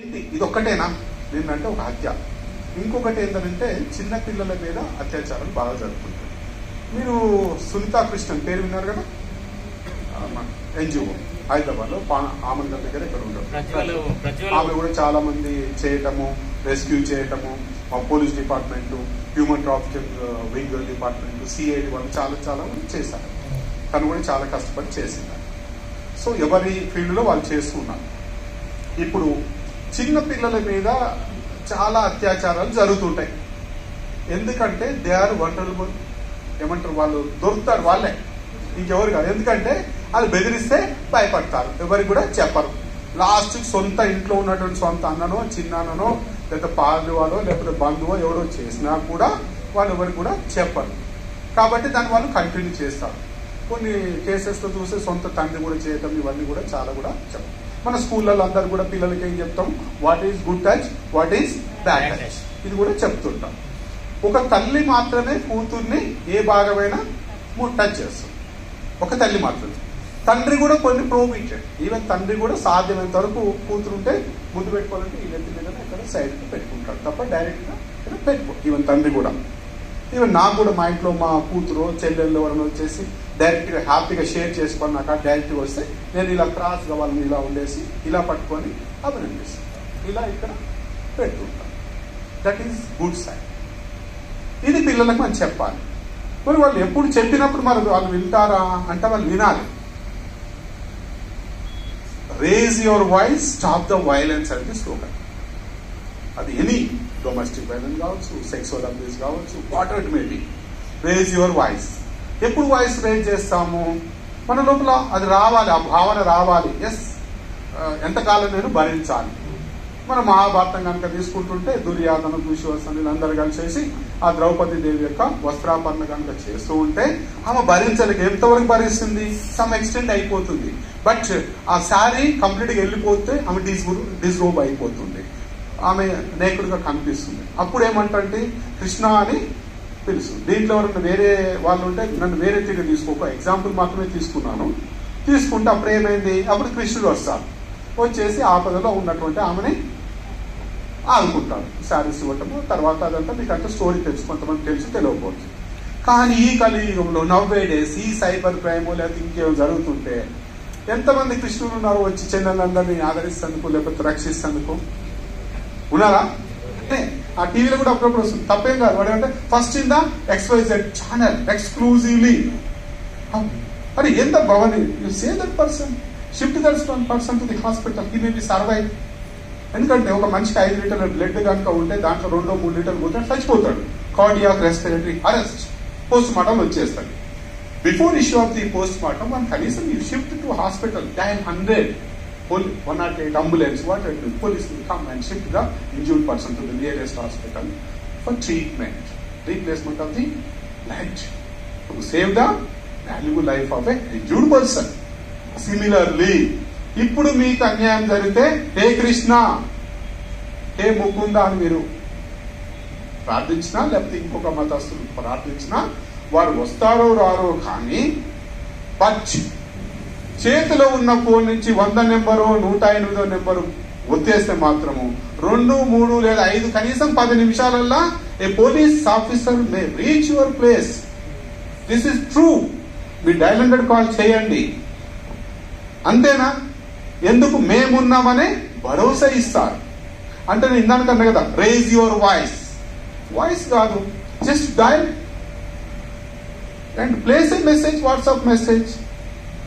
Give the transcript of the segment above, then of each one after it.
ఇది ఒక్కటేనా ఏంటంటే ఒక హత్య. ఇంకొకటి ఏంటంటే చిన్న పిల్లల మీద అత్యాచారాలు బాగా జరుగుతుంటాయి. మీరు సునీతా కృష్ణన్ పేరు విన్నారు కదా, ఎన్జిఓ హైదరాబాద్లో ఆమన్గర్ దగ్గర ఇక్కడ ఉంటారు. ఆమె కూడా చాలా మంది చేయటము, రెస్క్యూ చేయటము, police department, human trafficking wing department, CID వాళ్ళు చాలా చాలా మంది చేశారు. తను కూడా చాలా కష్టపడి చేసింది. సో ఎవరి ఫీల్డ్లో వాళ్ళు చేస్తూ ఉన్నారు. ఇప్పుడు చిన్న పిల్లల మీద చాలా అత్యాచారాలు జరుగుతుంటాయి. ఎందుకంటే దే ఆర్ వల్నరబుల్. ఏమంటారు, వాళ్ళు దొరుకుతారు వాళ్ళే, ఇంకెవరు కాదు. ఎందుకంటే వాళ్ళు బెదిరిస్తే భయపడతారు, ఎవరికి కూడా చెప్పరు. లాస్ట్ సొంత ఇంట్లో ఉన్నటువంటి సొంత అన్ననో చిన్నాన్ననో లేదా పాలువాలో లేకపోతే బంధువో ఎవరో చేసినా కూడా వాళ్ళు ఎవరికి కూడా చెప్పరు. కాబట్టి దాన్ని వాళ్ళు కంటిన్యూ చేస్తారు. కొన్ని కేసెస్లో చూస్తే సొంత తండ్రి కూడా చేయటం, ఇవన్నీ కూడా చాలా కూడా చెప్పం. మన స్కూళ్ళలో అందరు కూడా పిల్లలకి ఏం చెప్తాం, what is good touch, what is bad touch, ఇది కూడా చెప్తుంటాం. ఒక తల్లి మాత్రమే కూతుర్ని ఏ భాగమైనా టచ్ చేస్తుంది, ఒక తల్లి మాత్రమే. తండ్రి కూడా కొన్ని ప్రోహిబిటెడ్. ఈవెన్ తండ్రి కూడా సాధ్యమైనంత వరకు కూతురు ఉంటే ముద్దు పెట్టుకోవాలంటే ఈ నెత్తి మీద ఇక్కడ సైడ్కి పెట్టుకుంటాడు తప్ప డైరెక్ట్గా పెట్టుకో. ఈవెన్ తండ్రి కూడా, ఈవెన్ నాకు కూడా మా ఇంట్లో మా కూతురు చెల్లెళ్ళు ఎవరైనా వచ్చేసి డైరెక్ట్గా హ్యాపీగా షేర్ చేసుకొని నాకు డైరెక్ట్గా వస్తే నేను ఇలా క్రాస్గా వాళ్ళని ఇలా ఉండేసి ఇలా పట్టుకొని అభినందిస్తాను, ఇలా ఇక్కడ పెట్టుకుంటాను. That is good side. ఇది పిల్లలకు మనం చెప్పాలి. మరి వాళ్ళు ఎప్పుడు చెప్పినప్పుడు మరి వాళ్ళు వింటారా అంటే వాళ్ళు వినాలి. Raise your voice, stop the violence అనేది స్లోగన్. అది ఎనీ డొమెస్టిక్ వైలెన్స్ కావచ్చు, సెక్సువల్ అబ్యూస్ కావచ్చు, whatever it may be. Raise your voice. ఎప్పుడు వాయిస్ రేజ్ చేస్తాము, మన లోపల అది రావాలి, ఆ భావన రావాలి. ఎస్, ఎంతకాలం నేను భరించాలి. మన మహాభారతం కనుక తీసుకుంటుంటే దుర్యోధన, దుశ్శాసన వీళ్ళందరూ కలిసేసి ఆ ద్రౌపది దేవి యొక్క వస్త్రాపరణ కనుక చేస్తూ ఉంటే ఆమె భరించలేక ఎంతవరకు భరిస్తుంది, సమ్ ఎక్స్టెంట్ అయిపోతుంది. బట్ ఆ శారీ కంప్లీట్గా వెళ్ళిపోతే ఆమె డిస్రోబ్ అయిపోతుంది, ఆమె నేకుడుగా కనిపిస్తుంది. అప్పుడు ఏమంటే కృష్ణ అని పిలుస్తుంది. దీంట్లో ఎవరైనా వేరే వాళ్ళు ఉంటే నన్ను వేరే తీరు తీసుకోక ఎగ్జాంపుల్ మాత్రమే తీసుకుంటే అప్పుడు ఏమైంది, అప్పుడు కృష్ణుడు వస్తారు, వచ్చేసి ఆపదలో ఉన్నటువంటి ఆమెని ఆదుకుంటారు, శారీస్ ఇవ్వటము. తర్వాత అదంతా మీకు అంటే స్టోరీ కొంతమంది తెలిసి తెలియకపోతుంది. కానీ ఈ కలియుగంలో నవ్వేడేస్ ఈ సైబర్ క్రైమ్ లేకపోతే ఇంకేమో జరుగుతుంటే ఎంతమంది కృష్ణులు ఉన్నారు వచ్చి చెల్లెలందరినీ ఆదరిస్తేందుకు లేకపోతే రక్షిస్తేందుకు ఉన్నారా? అంటే ఆ టీవీలో కూడా అప్పుడప్పుడు వస్తుంది, తప్పేం కాదు. వాడు అంటే first in the XYZ channel exclusively. అరే ఎంత Bhavani, you say that person, shift that person to the hospital, he may be survive. ఎందుకంటే ఒక మనిషికి 5 లీటర్ల బ్లడ్ కనుక ఉంటే దాంట్లో 2-3 లీటర్లు పోతే చచ్చిపోతాడు. Cardiac respiratory arrest, post mortem వచ్చేస్తాడు. Before issue of the post mortem మనం కనీసం you shift to hospital, dial 100 108 ambulance, what it will, police will come and shift the injured person to the nearest hospital for treatment, replacement of the life, to save the valuable life of a injured person. Similarly, ఇప్పుడు మీకు అన్యాయం జరిగితే హే కృష్ణ, హే ముకుంద అని మీరు ప్రార్థించినా లేకపోతే ఇంకొక మతస్థులు ప్రార్థించినా వారు వస్తారో రారో కానీ బట్ చేతిలో ఉన్న ఫోన్ నుంచి 100 నెంబరు 108 నెంబరు ఒత్తేస్తే మాత్రము 2, 3 లేదా 5 కనీసం 10 నిమిషాలల్లా a police officer may reach your place. This is true. మీ డయల్ 100 కాల్ చేయండి, అంతేనా? ఎందుకు? మేమున్నామనే భరోసా ఇస్తారు. అంటే నేను ఇందాక అన్నా కదా, రేజ్ యువర్ వాయిస్ కాదు, just dial and place A message, WhatsApp message.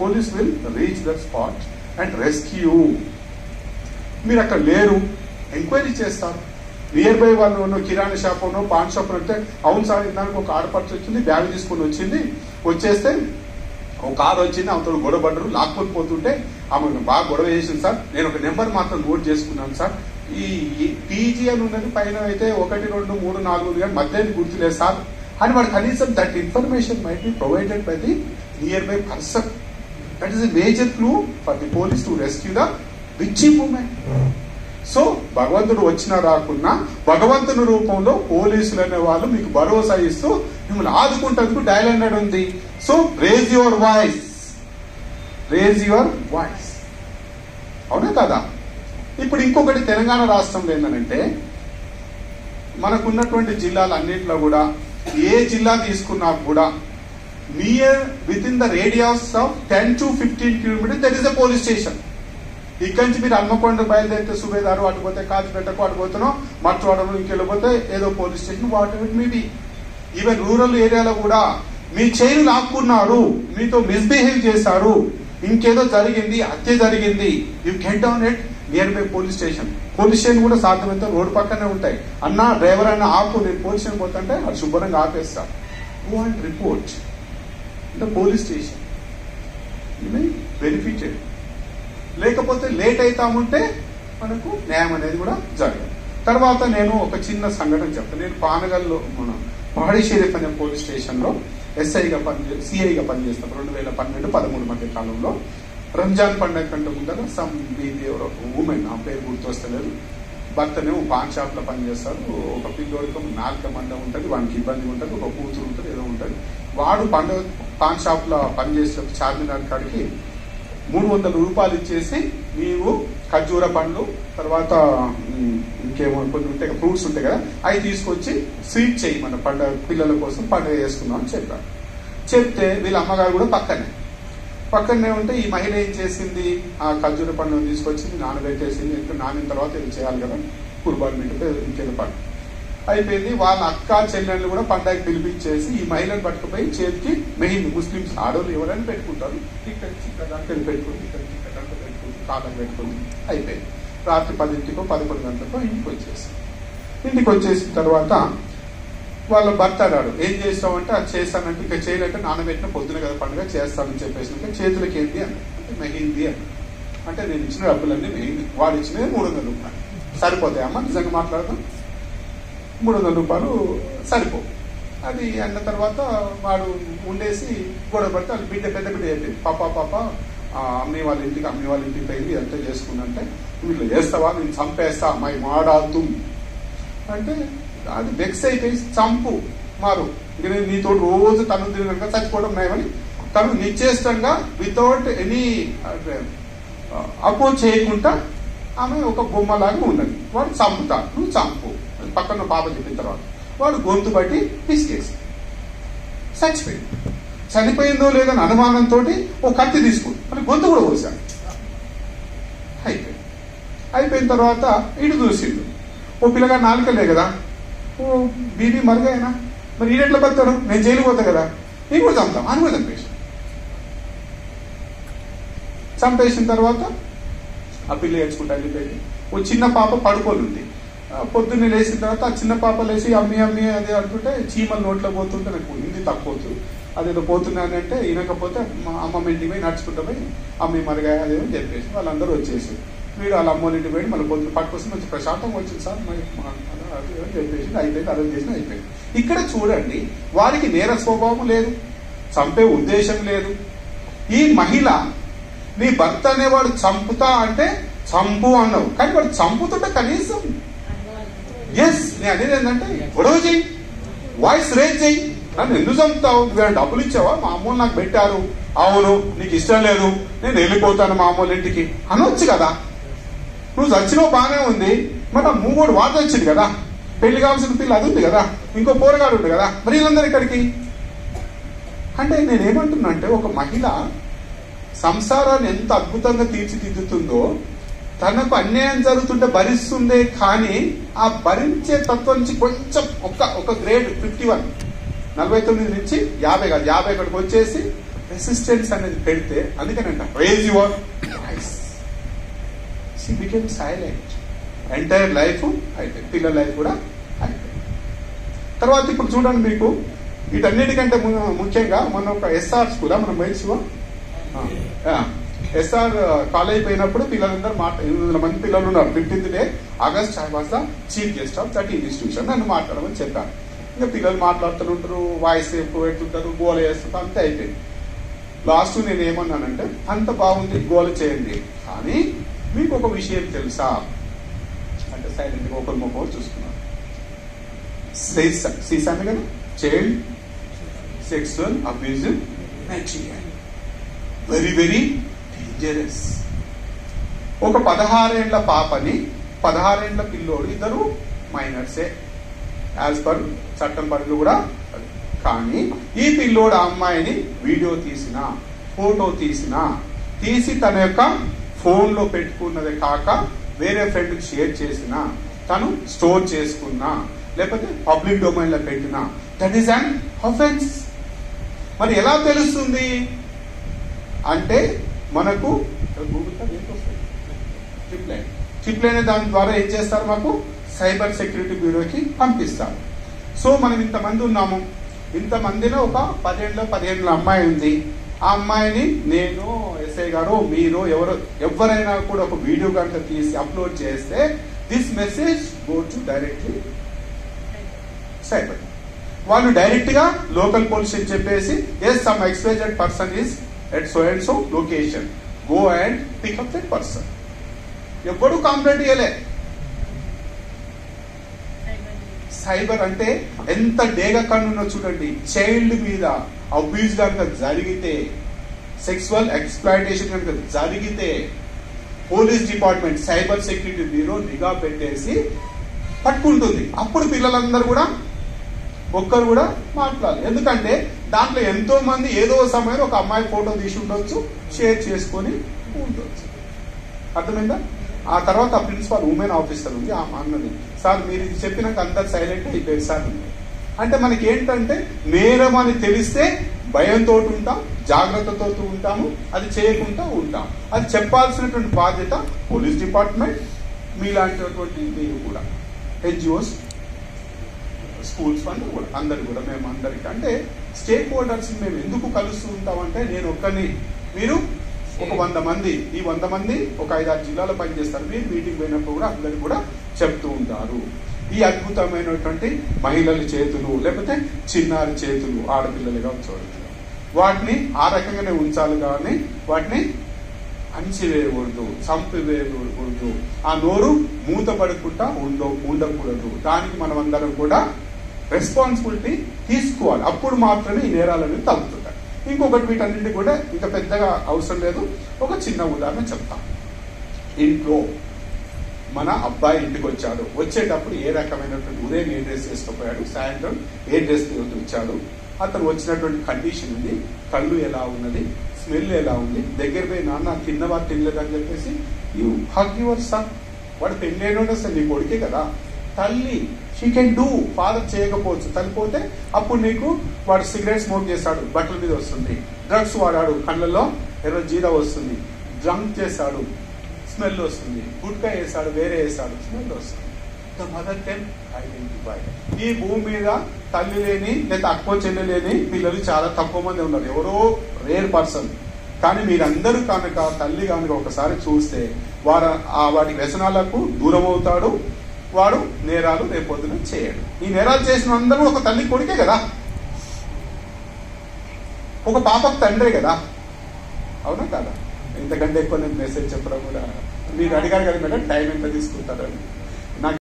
Police will reach the spot and rescue. మీరు అక్కడ లేరు, ఎంక్వైరీ చేస్తారు. నియర్ బై వాళ్ళు ఉన్న కిరాణా షాప్ ఉన్నో పాన్ షాప్ అంటే, అవును సార్ ఇందాక ఒక ఆడపడుచు వచ్చింది, బ్యాగ్ తీసుకుని వచ్చింది, వచ్చేస్తే ఒక కారు వచ్చింది, ఆమెతో గొడవ పడ్డరు, లాక్కొని పోతుంటే ఆమె బాగా గొడవ చేసింది సార్, నేను ఒక నెంబర్ మాత్రం నోట్ చేసుకున్నాను సార్, ఈ టీజీ అని ఉన్నది, పైన అయితే 1, 2, 3, 4 కానీ మధ్యాహ్నం గుర్తులేదు సార్ అని వాడు కనీసం that information might be provided by the nearby person. That is a major clue for the police to rescue the witching women. So భగవంతుడు వచ్చినా రాకున్నా భగవంతుని రూపంలో పోలీసులు అనే వాళ్ళు మీకు భరోసా ఇస్తూ మిమ్మల్ని ఆదుకుంటేందుకు డయల్ 100 ఉంది. సో రేజ్ యువర్ వాయిస్, అవునా కదా? ఇప్పుడు ఇంకొకటి తెలంగాణ రాష్ట్రంలో ఏంటంటే మనకున్నటువంటి జిల్లాలన్నింటిలో కూడా ఏ జిల్లా తీసుకున్నా కూడా near with in the radius of 10 to 15 kilometers that is a police station. ఇక్కడి నుంచి మీరు హన్మకొండ బయలుదేరితే సుబేదారు అటు పోతే కాచిపెట్టకు అటు పోతున్నాం మట్టివాడలు ఇంకెళ్ళిపోతే ఏదో police station what ever maybe. Even rural ఏరియాలో కూడా మీ చైన్ లాక్కున్నారు, మీతో మిస్బిహేవ్ చేశారు, ఇంకేదో జరిగింది, హత్య జరిగింది, you get on it near by police station. Police station కూడా సాధ్యమైతే రోడ్డు పక్కనే ఉంటాయి. అన్న డ్రైవర్ అన్న ఆపు, నేను పోలీస్ స్టేషన్ పోతుంటే అది శుభ్రంగా ఆపేస్తా. Go and report the police station, benefited. లేకపోతే లేట్ అవుతాముంటే మనకు న్యాయం అనేది కూడా జరగదు. తర్వాత నేను ఒక చిన్న సంఘటన చెప్తాను. నేను పానగల్లో మన పహాడీ షరీఫ్ అనే పోలీస్ స్టేషన్లో సిఐగా పనిచేస్తాను 2012-13 మధ్య కాలంలో. రంజాన్ పండుగ కంటే ముందర సమ్ ఉమెన్, ఆ పేరు గుర్తొస్తలేదు, భర్తనేమో పాన్ షాప్ లో పనిచేస్తారు. ఒక పిల్లోడికి 4 మంది ఉంటుంది, వానికి ఇబ్బంది ఉంటుంది, ఒక కూతురు ఉంటుంది, ఏదో ఉంటుంది. వాడు పాన్ షాప్ లో పనిచేసే చార్మినార్ కాడికి 300 రూపాయలు ఇచ్చేసి నీవు ఖర్జూర పండ్లు తర్వాత ఇంకేమో కొన్ని ఉంటాయి ఫ్రూట్స్ ఉంటాయి కదా, అవి తీసుకొచ్చి స్వీట్ చేయి మన పండుగ పిల్లల కోసం పండుగ చేసుకుందాం అని చెప్పారు. చెప్తే వీళ్ళ అమ్మగారు కూడా పక్కనే ఉంటే ఈ మహిళ ఏం చేసింది, ఆ ఖర్జూర పండుగ తీసుకొచ్చింది, నానబెట్టేసింది. నానిన తర్వాత ఇది చేయాలి కదా, కుర్బాన్ పెట్టి ఇంకేదో పండుగ అయిపోయింది. వాళ్ళ అక్క చెల్లెళ్ళు కూడా పండగకి పిలిపించేసి ఈ మహిళను పట్టుకుపోయి చేతికి మెహింది. ముస్లిమ్స్ ఆడవాళ్ళు ఎవరైనా పెట్టుకుంటారు, ఇక్కడ చిక్కడానికి పెట్టుకుంది, ఇక్కడ చిక్కడానికి పెట్టుకుంది, కాలం పెట్టుకుంది. అయిపోయింది. రాత్రి 10-11 గంటలకో ఇంటికి వచ్చేసిన తర్వాత వాళ్ళ భర్త అన్నాడు, ఏం చేస్తామంటే అది చేస్తానంటే ఇక చేయాలంటే నానబెట్టిన పొద్దున కదా పండుగ చేస్తానని చెప్పేసినాక చేతులకి ఏంది అన్న, అంటే మెహింది అన్న. అంటే నేను ఇచ్చిన డబ్బులన్నీ మెహింది, వాడు ఇచ్చినవి 300 రూపాయలు సరిపోతాయి అమ్మ, నిజంగా మాట్లాడదాం, 300 రూపాయలు సరిపో. అది అన్న తర్వాత వాడు ఉండేసి గొడవ పడితే వాళ్ళు పెద్ద బిడ్డ చెప్పింది, పాప అమ్మే వాళ్ళ ఇంటికి పోయింది, అంతా చేసుకుందంటే వీళ్ళు చేస్తావా, నేను చంపేస్తా అమ్మాయి మాడాతు అంటే అది వెక్స్ అయిపోయి చంపు మారు, ఇక నేను నీతో రోజు తను తిరిగి చచ్చిపోవడం నయమని తను నిశ్చేష్టంగా వితౌట్ ఎనీ అపోజ్ చేయకుండా ఆమె ఒక బొమ్మలాగా ఉన్నది. వాడు చంపుతా, నువ్వు చంపు పక్కన పాప చెప్పిన తర్వాత వాడు గొంతు బట్టి పిసికేసి చచ్చిపోయింది. చనిపోయిందో లేదని అనుమానంతో ఓ కత్తి తీసుకుంది, మరి గొంతు కూడా కోసాడు. అయిపోయిన తర్వాత ఇటు చూసిండు, ఓ పిల్లగా నాలుకలే కదా, ఓ బీబీ మరుగైనా మరి ఈడెట్లా బతాడు, నేను జైలు పోతా కదా, నేను కూడా చంపుతాం అని కూడా చంపేసిన తర్వాత ఆ పిల్ల ఏడ్చుకుంటా వెళ్ళిపోయింది. ఓ చిన్న పాప పడుకొని ఉంది. పొద్దున్నే లేచిన తర్వాత ఆ చిన్న పాప లేచి అమ్మి అదే అంటుంటే చీమలు నోట్లో పోతుంటే నాకు హిందీ తక్కువ అదేదో పోతున్నానంటే వినకపోతే మా అమ్మమ్మ ఇంటికి పోయి నడుచుకుంటూ పోయి అమ్మి మరిగా అదేమో చెప్పేసి వాళ్ళందరూ వచ్చేసి వీడు వాళ్ళ అమ్మోళ్ళ ఇంటికి పోయి మళ్ళీ పొద్దున పట్టుకొస్తే మంచి ప్రశాంతంగా వచ్చింది సార్ చెప్పేసి అయిపోయింది, అర్థం చేసిన అయిపోయింది. ఇక్కడ చూడండి, వారికి నేర స్వభావం లేదు, చంపే ఉద్దేశం లేదు. ఈ మహిళ నీ భర్త అనేవాడు చంపుతా అంటే చంపు అన్నావు, కానీ వాడు చంపుతుంటే కనీసం ఎస్ నేను అనేది ఏంటంటే గొడవ చెయ్యి, వాయిస్ రేజ్ చెయ్యి, నన్ను ఎందుకు చంపుతావు, నువ్వేమైనా డబ్బులు ఇచ్చావా, మా అమ్మోళ్ళు నాకు పెట్టారు, అవును నీకు ఇష్టం లేదు నేను వెళ్ళిపోతాను మా అమ్మోళ్ళ ఇంటికి అనొచ్చు కదా. నువ్వు చచ్చినావు బాగానే ఉంది, మరి ఆ మూగోడు వాడు వచ్చింది కదా, పెళ్లి కావాల్సిన పిల్ల అది ఉంది కదా, ఇంకో పోరగాడు ఉంది కదా, మరి వీళ్ళందరూ ఇక్కడికి. అంటే నేనేమంటున్నా అంటే ఒక మహిళ సంసారాన్ని ఎంత అద్భుతంగా తీర్చిదిద్దుతుందో, తనకు అన్యాయం జరుగుతుంటే భరిస్తుందే, కానీ ఆ భరించే తత్వం నుంచి కొంచెం ఒక గ్రేడ్ 49 నుంచి 50 కాదు 50 వచ్చేసి రెసిస్టెన్స్ అనేది పెడితే, అందుకనంట raise your voice. She became silent. Entire life అయిపోయింది, పిల్లల లైఫ్ కూడా అయిపోయింది. తర్వాత ఇప్పుడు చూడండి, మీకు వీటన్నిటికంటే ముఖ్యంగా మన ఒక ఎస్ఆర్ స్కూల్ మనం బయట ఎస్ఆర్ కాలేజ్ పోయినప్పుడు పిల్లలందరూ 800 మంది పిల్లలు ఉన్నారు. 15th day August I was the chief guest of that institution. నన్ను మాట్లాడమని చెప్పాను. ఇంకా పిల్లలు మాట్లాడుతుంటారు, వాయిస్ ఎక్కువ పెడుతుంటారు, గోల చేస్తుంటారు, అంతే అయిపోయింది. లాస్ట్ నేను ఏమన్నానంటే, అంత బాగుంది గోల చేయండి, కానీ మీకు ఒక విషయం తెలుసా అంటే సైలెంట్గా ఒకరి మొక్కలు చూసుకున్నాను. సీసాను కదా, child sexual abusive material, very very dangerous. ఒక 16 ఏళ్ల పాపని 16 ఏళ్ల పిల్లోడు, ఇద్దరు మైనర్సే యాజ్ పర్ చట్టం పరిధి కూడా. కానీ ఈ పిల్లోడు ఆ అమ్మాయిని వీడియో తీసిన, ఫోటో తీసి తన యొక్క ఫోన్ లో పెట్టుకున్నదే కాక వేరే ఫ్రెండ్ కి షేర్ చేసిన, తను స్టోర్ చేసుకున్నా, లేకపోతే పబ్లిక్ డొమైన్ లో పెట్టినా, దట్ ఈస్ అన్ అఫెన్స్. మరి ఎలా తెలుస్తుంది అంటే మనకు చిప్ లైన్ దాని ద్వారా ఏం చేస్తారు, మాకు సైబర్ సెక్యూరిటీ బ్యూరోకి పంపిస్తారు. సో మనం ఇంతమంది ఉన్నాము, ఇంతమందిలో ఒక 15 అమ్మాయి ఉంది. ఆ అమ్మాయిని నేను, ఎస్ఐ గారు, మీరు ఎవరైనా కూడా ఒక వీడియో కనుక తీసి అప్లోడ్ చేస్తే this message go to directly cyber. వాళ్ళు డైరెక్ట్ గా లోకల్ పోలీస్ చెప్పేసి as some exposed person is at so and so location, go and pick up that person. ఎవ్వడు కంప్లైంట్ చేయలే. సైబర్ అంటే ఎంత డేగా కన్నున్నో చూడండి. చైల్డ్ మీద అబ్యూజ్ కనుక జరిగితే, సెక్సువల్ ఎక్స్ప్లాయిటేషన్ కనుక జరిగితే police department cyber security bureau నిఘా పెట్టేసి పట్టుకుంటుంది. అప్పుడు పిల్లలందరూ కూడా ఒక్కరు కూడా మాట్లాడాలి. ఎందుకంటే దాంట్లో ఎంతో మంది ఏదో సమయంలో ఒక అమ్మాయి ఫోటో తీసి ఉండొచ్చు, షేర్ చేసుకొని ఉండొచ్చు. అర్థమైందా? ఆ తర్వాత ఆ ప్రిన్సిపాల్ ఉమెన్ ఆఫీసర్ ఉంది, ఆ అన్నది సార్ మీరు ఇది చెప్పినాక అందరు సైలెంట్ అయిపోయారు సార్. అంటే మనకి ఏంటంటే నేరం అని తెలిస్తే భయంతో ఉంటాం, జాగ్రత్తతో ఉంటాము, అది చేయకుండా ఉంటాం. అది చెప్పాల్సినటువంటి బాధ్యత పోలీస్ డిపార్ట్మెంట్, మీలాంటిటువంటి మీరు కూడా, ఎన్జిఓస్, స్కూల్స్ వాళ్ళు కూడా, అందరు కూడా. మేము అందరికి అంటే స్టేక్ హోల్డర్స్ మేము ఎందుకు కలుస్తూ ఉంటామంటే, నేను ఒక్కరిని, మీరు ఒక 100 మంది, ఈ 100 మంది ఒక 5-6 జిల్లాలో పనిచేస్తారు. మీరు మీటింగ్ పోయినప్పుడు కూడా అందరికి కూడా చెప్తూ ఉంటారు. ఈ అద్భుతమైనటువంటి మహిళల చేతులు, లేకపోతే చిన్నారి చేతులు, ఆడపిల్లలుగా ఉంచవచ్చు. వాటిని ఆ రకంగానే ఉంచాలి, కానీ వాటిని అణిచివేయకూడదు, చంపివేయకూడదు. ఆ నోరు మూతపడకుండా ఉండకూడదు. దానికి మనం అందరం కూడా రెస్పాన్సిబిలిటీ తీసుకోవాలి. అప్పుడు మాత్రమే ఈ నేరాలనేవి తగ్గుతుంటాయి. ఇంకొకటి, వీటన్నింటి కూడా ఇంకా పెద్దగా అవసరం లేదు, ఒక చిన్న ఉదాహరణ చెప్తాం. ఇంట్లో మన అబ్బాయి ఇంటికి వచ్చాడు, వచ్చేటప్పుడు ఏ రకమైనటువంటి ఉదయం ఏ డ్రెస్ వేసుకుపోయాడు, సాయంత్రం ఏ డ్రెస్ వచ్చాడు, అతను వచ్చినటువంటి కండిషన్ ఉంది, కళ్ళు ఎలా ఉన్నది, స్మెల్ ఎలా ఉంది, దగ్గర పోయి నాన్న తిన్నవా తినలేదు అని చెప్పేసి యూ హగ్ యువర్ సన్. వాడు పెళ్ళైన అసలు నీ కొడుకే కదా. తల్లి షీ కెన్ డూ, ఫాదర్ చేయకపోవచ్చు. తల్లిపోతే అప్పుడు నీకు వాడు సిగరెట్ స్మోక్ చేశాడు, బట్టల మీద వస్తుంది, డ్రగ్స్ వాడాడు, కళ్ళల్లో ఎర్ర జీరా వస్తుంది, డ్రంక్ చేశాడు, స్మెల్ వస్తుంది, గుట్కా వేసాడు, వేరే వేసాడు, స్మెల్ వస్తుంది. The mother can identify. ఈ భూమి మీద తల్లి లేని లేదా అక్కో చెల్లి లేని పిల్లలు చాలా తక్కువ మంది ఉన్నారు, ఎవరో రేర్ పర్సన్. కానీ మీరందరూ కనుక తల్లి కనుక ఒకసారి చూస్తే వాటి వ్యసనాలకు దూరం అవుతాడు, వాడు నేరాలు రేపొద్దున చేయడు. ఈ నేరాలు చేసిన అందరూ ఒక తల్లి కొడుకే కదా, ఒక పాపకు తండ్రే కదా, అవునా కదా? ఇంతకంటే ఎక్కువ నేను మెసేజ్ చెప్పడం కూడా, మీరు అడిగారు కదా మేడం టైం ఎంత తీసుకుంటారని.